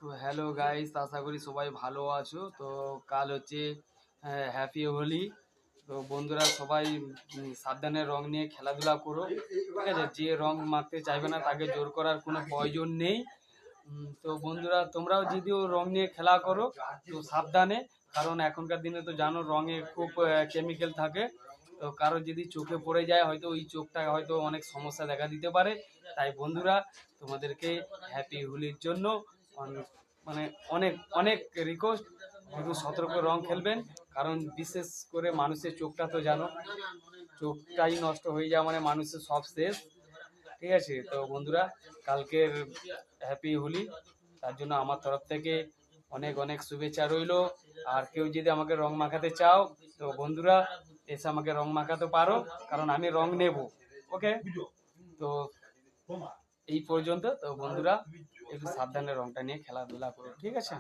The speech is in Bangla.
তো হ্যালো গাইস, আশা করি সবাই ভালো আছো। তো কাল হচ্ছে হ্যাপি হোলি। তো বন্ধুরা সবাই সাবধানে রং নিয়ে খেলাধুলা করো, ঠিক আছে? যে রং মাখতে চাইবে না তাকে জোর করার কোনো প্রয়োজন নেই। তো বন্ধুরা তোমরাও যদিও রং নিয়ে খেলা করো তো সাবধানে, কারণ এখনকার দিনে তো জানো রঙে খুব কেমিক্যাল থাকে। তো কারো যদি চোখে পড়ে যায় হয়তো ওই চোখটা হয়তো অনেক সমস্যা দেখা দিতে পারে। তাই বন্ধুরা তোমাদেরকে হ্যাপি হোলির জন্য মানে অনেক অনেক রিকোয়েস্ট, একটু সতর্ক রং খেলবেন। কারণ বিশেষ করে মানুষের চোখটা তো জানো, চোখটাই নষ্ট হয়ে যাওয়া মানে মানুষের সব শেষ, ঠিক আছে? তো বন্ধুরা কালকের হ্যাপি হোলি, তার জন্য আমার তরফ থেকে অনেক অনেক শুভেচ্ছা রইলো। আর কেউ যদি আমাকে রং মাখাতে চাও তো বন্ধুরা এসে আমাকে রং মাখাতে পারো, কারণ আমি রং নেব। ওকে, তো এই পর্যন্ত। তো বন্ধুরা একটু সাবধানে রংটা নিয়ে খেলাধুলা করো, ঠিক আছে?